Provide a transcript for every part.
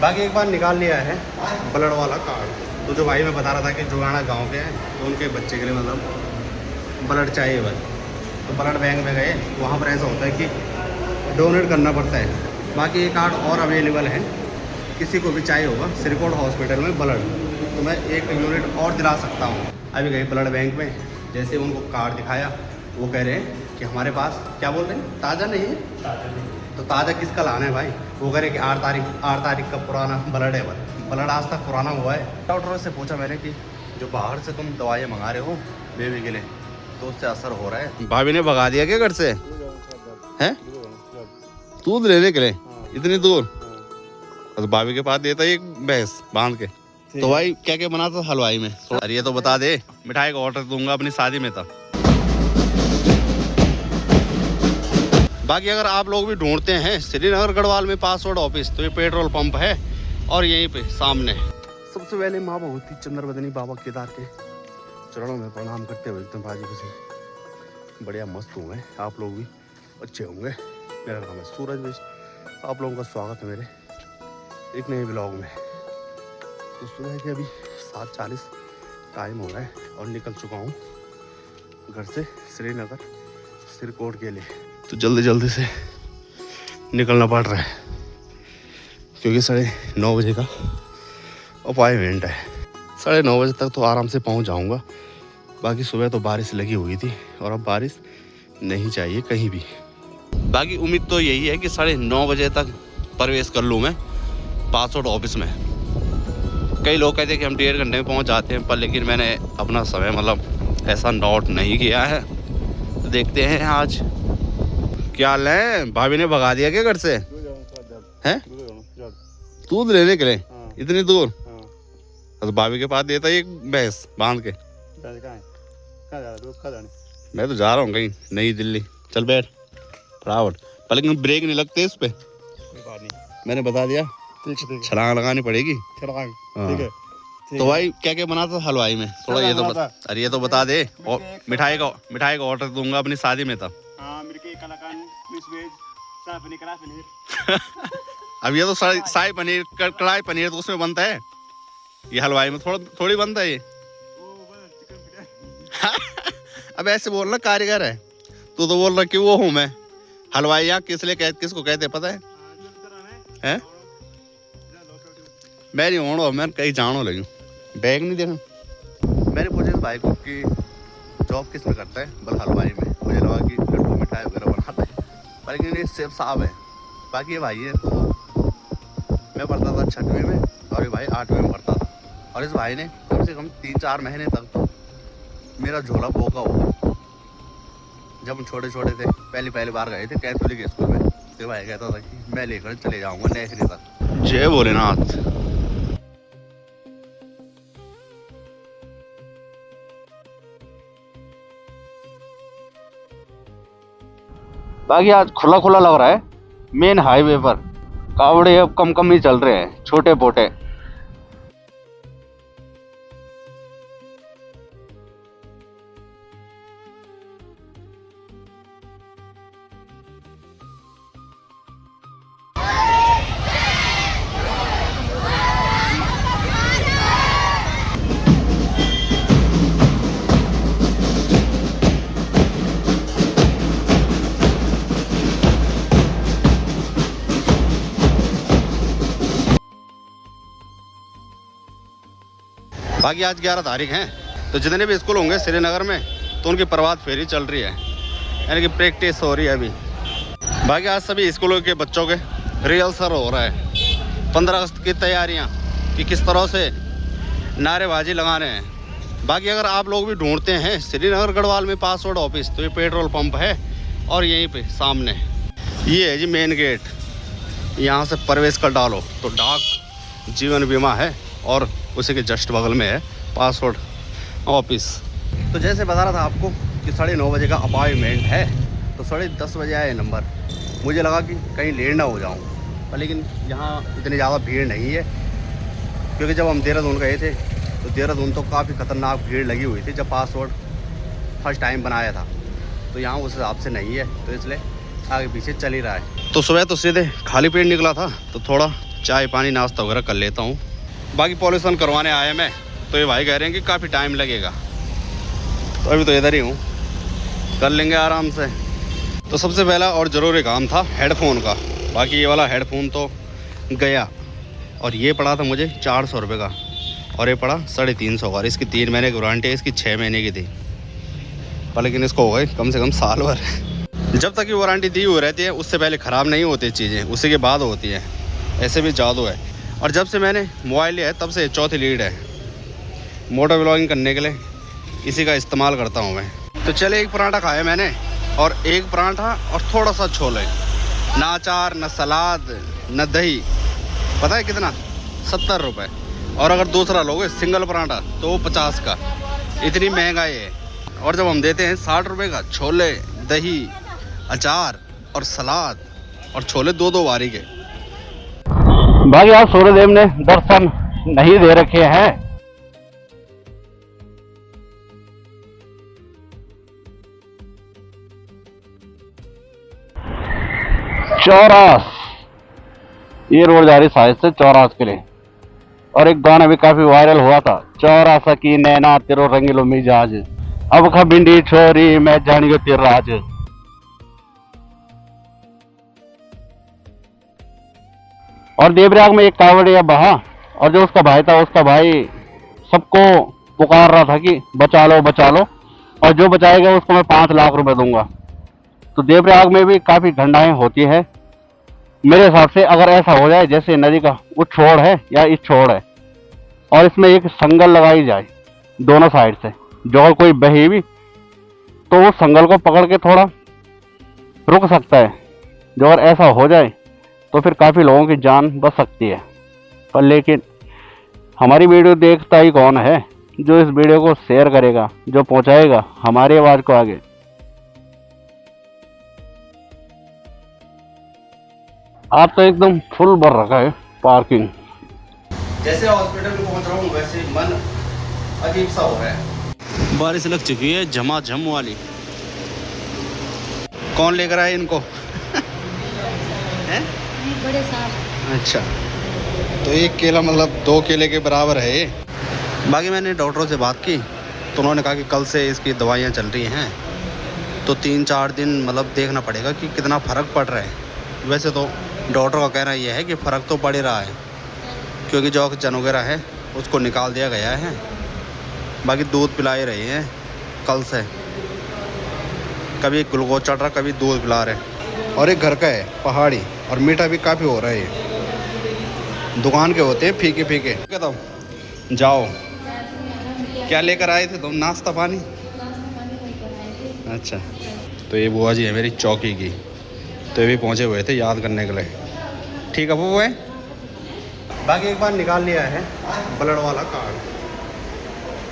बाकी एक बार निकाल लिया है ब्लड वाला कार्ड। तो जो भाई मैं बता रहा था कि जुगाना गांव के हैं, तो उनके बच्चे के लिए मतलब ब्लड चाहिए बस। तो ब्लड बैंक में गए, वहाँ पर ऐसा होता है कि डोनेट करना पड़ता है। बाकी ये कार्ड और अवेलेबल है, किसी को भी चाहिए होगा श्रीकोट हॉस्पिटल में ब्लड, तो मैं 1 यूनिट और दिला सकता हूँ। अभी गए ब्लड बैंक में, जैसे उनको कार्ड दिखाया, वो कह रहे हैं कि हमारे पास क्या बोल रहे हैं, ताज़ा नहीं है। ताज़ा नहीं। तो ताज़ा किसका लाना है भाई? वो कह रहे कि 8 तारीख का पुराना ब्लड है। ब्लड आज तक पुराना हुआ है। डॉक्टरों से पूछा मैंने कि जो बाहर से तुम दवाइयाँ मंगा रहे हो बेबी के लिए, तो उससे असर हो रहा है। भाभी ने भगा दिया क्या घर से? हैं दूध लेने के लिए इतनी दूर? तो भाभी के पास देता एक भैंस बांध के। तो भाई क्या क्या बना था हलवाई में? अरे ये तो बता दे, मिठाई का ऑर्डर दूंगा अपनी शादी में था। बाकी अगर आप लोग भी ढूंढते हैं श्रीनगर गढ़वाल में पासवर्ड ऑफिस, तो ये पेट्रोल पंप है और यहीं पे सामने सबसे पहले माँ भगवती चंद्रवदनी बाबा केदार के चरणों में प्रणाम करते हुए एकदम बाजी खुशी बढ़िया मस्त हुए। आप लोग भी अच्छे होंगे। मेरा नाम है सूरज मिश्र, आप लोगों का स्वागत है मेरे एक नए ब्लॉग में। तो सुबह के अभी 7:40 टाइम हो रहा है और निकल चुका हूँ घर से श्रीनगर श्रीकोट के लिए। तो जल्दी जल्दी से निकलना पड़ रहा है क्योंकि 9:30 बजे का अपॉइंटमेंट है। 9:30 बजे तक तो आराम से पहुंच जाऊंगा। बाकी सुबह तो बारिश लगी हुई थी और अब बारिश नहीं चाहिए कहीं भी। बाकी उम्मीद तो यही है कि 9:30 बजे तक प्रवेश कर लूँ मैं पासपोर्ट ऑफिस में। कई लोग कहते हैं कि हम 1.5 घंटे में पहुंच जाते हैं, पर लेकिन मैंने अपना समय मतलब ऐसा नोट नहीं किया है। तो देखते हैं आज क्या लें। भाभी ने भगा दिया क्या घर से? हैं दूध लेने के लिए इतनी दूर? तो भाभी के पास देता एक भैंस बांध के। मैं तो जा रहा हूँ कहीं नई दिल्ली। चल बैठ फटाफट, पर लेकिन ब्रेक नहीं लगते इस पे। मैंने बता दिया, छलांग लगानी पड़ेगी। तो भाई क्या क्या बना था हलवाई में? थोड़ा ये तो अरे ये तो बता दे। मिठाई का ऑर्डर दूंगा अपनी शादी में था। अब ये तो शाही पनीर कढ़ाई पनीर तो उसमें बनता है, ये हलवाई में थोड़ी बनता है ये। अब ऐसे बोलना कारीगर है तू, तो बोल रहा कि वो हूँ मैं हलवाई। यहाँ किसको कहते पता है? हैं मैं नहीं हूँ, मैं कहीं जानो लगी। बैग नहीं देखा। मैंने पूछा इस भाई को कि जॉब किस में करता है? बोल हलवाई में। मुझे लगा कि लड्डू मिठाई वगैरह बनाता है, पर लेकिन ये सेब साहब है। बाकी ये भाई है, मैं पढ़ता था 6वीं में और ये भाई 8वीं में पढ़ता था। और इस भाई ने कम से कम 3-4 महीने तक तो मेरा झोला पोका होगा। जब हम छोटे छोटे थे पहली बार गए थे कैथोलिक स्कूल में, तो भाई कहता था कि मैं लेकर चले जाऊँगा नेसरी तक। जय भोलेनाथ। बाकी आज खुला खुला लग रहा है। मेन हाईवे पर कावड़े अब कम ही चल रहे हैं, छोटे पोटे। बाकी आज 11 तारीख है, तो जितने भी स्कूल होंगे श्रीनगर में तो उनकी प्रभात फेरी चल रही है, यानी कि प्रैक्टिस हो रही है अभी। बाकी आज सभी स्कूलों के बच्चों के रिहर्सल हो रहा है 15 अगस्त की तैयारियां कि किस तरह से नारेबाजी लगा रहे हैं। बाकी अगर आप लोग भी ढूंढते हैं श्रीनगर गढ़वाल में पासवर्ड ऑफिस, तो ये पेट्रोल पंप है और यहीं पे सामने ये है जी मेन गेट। यहाँ से प्रवेश कर डालो तो डाक जीवन बीमा है और उसी के जस्ट बगल में है पासवर्ड ऑफिस। तो जैसे बता रहा था आपको कि 9:30 बजे का अपॉइंटमेंट है, तो 10:30 बजे आया नंबर। मुझे लगा कि कहीं लेट ना हो जाऊँ, पर लेकिन यहाँ इतनी ज़्यादा भीड़ नहीं है, क्योंकि जब हम देहरादून गए थे तो देहरादून तो काफ़ी ख़तरनाक भीड़ लगी हुई थी जब पासवर्ड फर्स्ट टाइम बनाया था। तो यहाँ उस हिसाब से नहीं है, तो इसलिए आगे पीछे चल ही रहा है। तो सुबह तो सीधे खाली पेट निकला था, तो थोड़ा चाय पानी नाश्ता वगैरह कर लेता हूँ। बाकी पॉल्यूशन करवाने आए मैं, तो ये भाई कह रहे हैं कि काफ़ी टाइम लगेगा, तो अभी तो इधर ही हूँ, कर लेंगे आराम से। तो सबसे पहला और ज़रूरी काम था हेडफोन का। बाकी ये वाला हेडफोन तो गया, और ये पड़ा था मुझे 400 रुपये का, और ये पड़ा 350 का। और इसकी 3 महीने की वारंटी है, इसकी 6 महीने की थी, पर लेकिन इसको हो गए कम से कम साल भर। जब तक ये वारंटी दी हुई रहती है उससे पहले ख़राब नहीं होती चीज़ें, उसी के बाद होती है। ऐसे भी जादू है। और जब से मैंने मोबाइल लिया है तब से चौथी लीड है। मोटर व्लॉगिंग करने के लिए इसी का इस्तेमाल करता हूँ मैं। तो चले, एक पराठा खाया मैंने, और एक पराठा और थोड़ा सा छोले, ना अचार ना सलाद ना दही। पता है कितना? 70 रुपये। और अगर दूसरा लोगे सिंगल पराठा तो वो 50 का। इतनी महंगाई है। और जब हम देते हैं 60 रुपये का छोले, दही, अचार और सलाद, और छोले 2-2 वारी के। भाई आज सूर्यदेव ने दर्शन नहीं दे रखे हैं। चौरास, ये रोड जा रही साइड से चौरास के लिए। और एक गाना भी काफी वायरल हुआ था, चौरासा की नैना तेरो रंगीलो मिजाज, अब खबिंडी छोरी मैं जानियो तेरा राज। और देवप्रयाग में एक कांवड़िया बहा, और जो उसका भाई था, उसका भाई सबको पुकार रहा था कि बचा लो बचा लो, और जो बचाएगा उसको मैं 5 लाख रुपए दूंगा। तो देवप्रयाग में भी काफी घटनाएं होती है। मेरे हिसाब से अगर ऐसा हो जाए जैसे नदी का वो छोड़ है या इस छोड़ है, और इसमें एक संगल लगाई जाए दोनों साइड से, जो अगर कोई बहे भी तो वो संगल को पकड़ के थोड़ा रुक सकता है। जो अगर ऐसा हो जाए तो फिर काफ़ी लोगों की जान बच सकती है। पर लेकिन हमारी वीडियो देखता ही कौन है जो इस वीडियो को शेयर करेगा, जो पहुंचाएगा हमारी आवाज़ को आगे। आप तो एकदम फुल भर रखा है पार्किंग। जैसे हॉस्पिटल में पहुंच रहा हूँ वैसे मन अजीब सा हो रहा है। बारिश लग चुकी है झमाझम वाली। कौन लेकर आए इनको? हैं? बड़े साहब। अच्छा, तो एक केला मतलब 2 केले के बराबर है ये। बाकी मैंने डॉक्टरों से बात की तो उन्होंने कहा कि कल से इसकी दवाइयाँ चल रही हैं, तो 3-4 दिन मतलब देखना पड़ेगा कि कितना फ़र्क पड़ रहा है। वैसे तो डॉक्टर का कहना यह है कि फ़र्क तो पड़ ही रहा है, क्योंकि जो ऑक्सीजन वगैरह है उसको निकाल दिया गया है। बाकी दूध पिला ही रहे हैं कल से, कभी ग्लूकोज चढ़ रहा, कभी दूध पिला रहे। और एक घर का है पहाड़ी, और मीठा भी काफ़ी हो रहा है ये। दुकान के होते हैं फीके फीके। क्या तो जाओ, क्या लेकर आए थे तुम? नाश्ता पानी? अच्छा, तो ये बुआ जी है मेरी चौकी की, तो ये भी पहुँचे हुए थे याद करने के लिए। ठीक है वो है। बाकी एक बार निकाल लिया है ब्लड वाला कार्ड,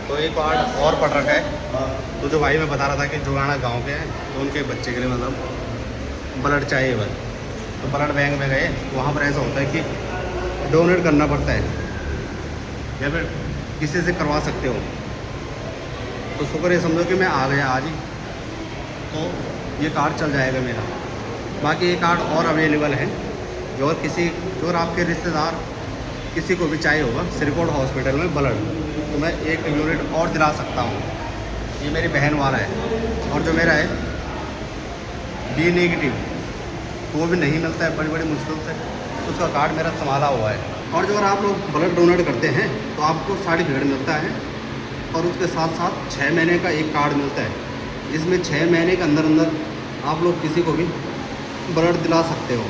तो एक कार्ड और पड़ रखा है। तो जो भाई मैं बता रहा था कि जुगाना गांव के हैं, तो उनके बच्चे के लिए मतलब ब्लड चाहिए बस। तो ब्लड बैंक में गए, वहाँ पर ऐसा होता है कि डोनेट करना पड़ता है, या फिर किसी से करवा सकते हो। तो शुक्र ये समझो कि मैं आ गया आज ही, तो ये कार्ड चल जाएगा मेरा। बाकी ये कार्ड और अवेलेबल है, जो अगर आपके रिश्तेदार किसी को भी चाहिए होगा श्रीकोट हॉस्पिटल में ब्लड, तो मैं 1 यूनिट और दिला सकता हूँ। ये मेरी बहन वाला है। और जो मेरा है बी नेगेटिव, तो वो भी नहीं मिलता है बड़ी मुश्किल से, तो उसका कार्ड मेरा संभाला हुआ है। और जो अगर आप लोग ब्लड डोनेट करते हैं तो आपको सर्टिफिकेट मिलता है, और उसके साथ साथ 6 महीने का एक कार्ड मिलता है, जिसमें 6 महीने के अंदर आप लोग किसी को भी ब्लड दिला सकते हो।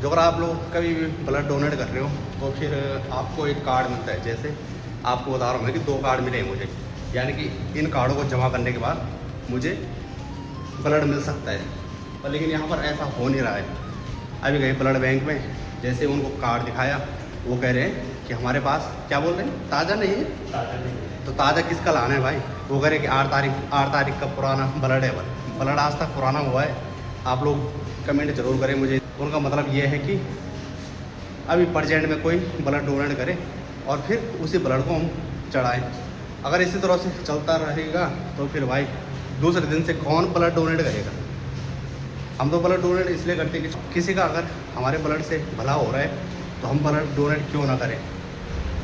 जो अगर आप लोग कभी भी ब्लड डोनेट कर रहे हो तो फिर आपको एक कार्ड मिलता है। जैसे आपको बता रहा हूँ मैं कि 2 कार्ड मिले हैं मुझे, यानी कि इन कार्डों को जमा करने के बाद मुझे ब्लड मिल सकता है। पर लेकिन यहाँ पर ऐसा हो नहीं रहा है। अभी गए ब्लड बैंक में, जैसे उनको कार्ड दिखाया, वो कह रहे हैं कि हमारे पास क्या बोल रहे हैं, ताज़ा नहीं है। ताज़ा नहीं, तो ताज़ा किसका लाना है भाई? वो कह रहे कि 8 तारीख का पुराना ब्लड है। ब्लड आज तक पुराना हुआ है? आप लोग कमेंट जरूर करें मुझे। उनका मतलब ये है कि अभी प्रेजेंट में कोई ब्लड डोनेट करे और फिर उसी ब्लड को हम चढ़ाएं। अगर इसी तरह से चलता रहेगा तो फिर भाई दूसरे दिन से कौन ब्लड डोनेट करेगा? हम तो ब्लड डोनेट इसलिए करते हैं कि किसी का अगर हमारे ब्लड से भला हो रहा है तो हम ब्लड डोनेट क्यों ना करें।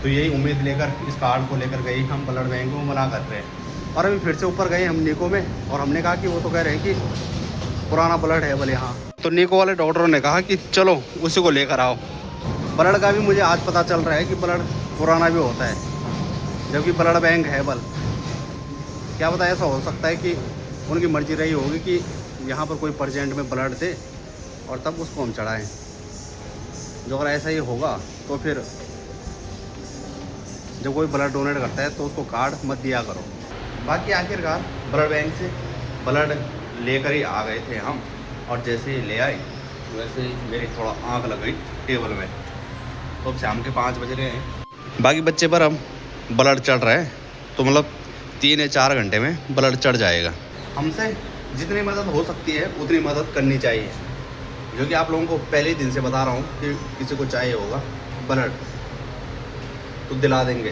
तो यही उम्मीद लेकर इस कार्ड को लेकर गई हम ब्लड बैंक में मना कर रहे हैं। और अभी फिर से ऊपर गए हम निको में, और हमने कहा कि वो तो कह रहे हैं कि पुराना ब्लड है बोले हाँ। तो निको वाले डॉक्टरों ने कहा कि चलो उसी को लेकर आओ। ब्लड का भी मुझे आज पता चल रहा है कि ब्लड पुराना भी होता है, जबकि ब्लड बैंक है बल। क्या पता ऐसा हो सकता है कि उनकी मर्जी रही होगी कि यहाँ पर कोई प्रजेंट में ब्लड दे और तब उसको हम चढ़ाएँ। जो अगर ऐसा ही होगा तो फिर जब कोई ब्लड डोनेट करता है तो उसको कार्ड मत दिया करो। बाकी आखिरकार ब्लड बैंक से ब्लड लेकर ही आ गए थे हम, और जैसे ही ले आए वैसे ही मेरी थोड़ा आँख लग गई टेबल में। तो अब शाम के 5 बज रहे हैं। बाकी बच्चे पर अब ब्लड चढ़ रहा है, तो मतलब 3 या 4 घंटे में ब्लड चढ़ जाएगा। हमसे जितनी मदद हो सकती है उतनी मदद करनी चाहिए, जो कि आप लोगों को पहले ही दिन से बता रहा हूँ कि किसी को चाहिए होगा ब्लड तो दिला देंगे।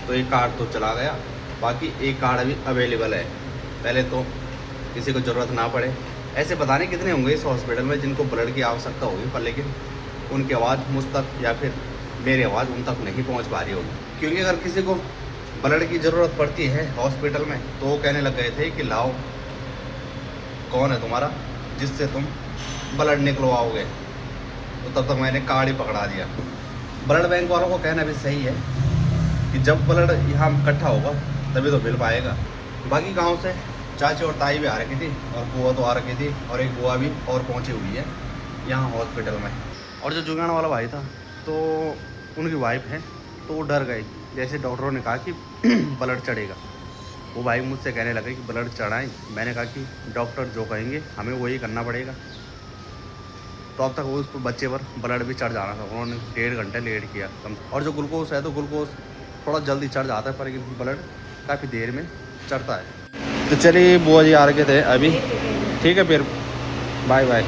तो एक कार्ड तो चला गया, बाकी एक कार्ड अभी अवेलेबल है। पहले तो किसी को ज़रूरत ना पड़े। ऐसे पता नहीं कितने होंगे इस हॉस्पिटल में जिनको ब्लड की आवश्यकता होगी, पर लेकिन उनकी आवाज़ मुझ तक या फिर मेरी आवाज़ उन तक नहीं पहुंच पा रही होगी। क्योंकि अगर किसी को ब्लड की ज़रूरत पड़ती है हॉस्पिटल में तो वो कहने लग गए थे कि लाओ कौन है तुम्हारा जिससे तुम ब्लड निकलवाओगे। तो तब तक मैंने कार्ड ही पकड़ा दिया। ब्लड बैंक वालों को कहना भी सही है कि जब ब्लड यहाँ इकट्ठा होगा तभी तो मिल पाएगा। बाकी गांव से चाची और ताई भी आ रखी थी, और बुआ तो आ रखी थी, और एक बुआ भी और पहुंची हुई है यहाँ हॉस्पिटल में। और जो जुगाड़ वाला भाई था तो उनकी वाइफ है, तो वो डर गई जैसे डॉक्टरों ने कहा कि ब्लड चढ़ेगा। वो भाई मुझसे कहने लगे कि ब्लड चढ़ाएं। मैंने कहा कि डॉक्टर जो कहेंगे हमें वही करना पड़ेगा। तो अब तक वो उस बच्चे पर ब्लड भी चढ़ जाना था, उन्होंने 1.5 घंटे लेट किया कम। और जो ग्लूकोज है तो ग्लूकोज थोड़ा जल्दी चढ़ जाता है, पर लेकिन ब्लड काफ़ी देर में चढ़ता है। तो चलिए बुआ जी आ रखे थे अभी, ठीक है फिर बाय बाय।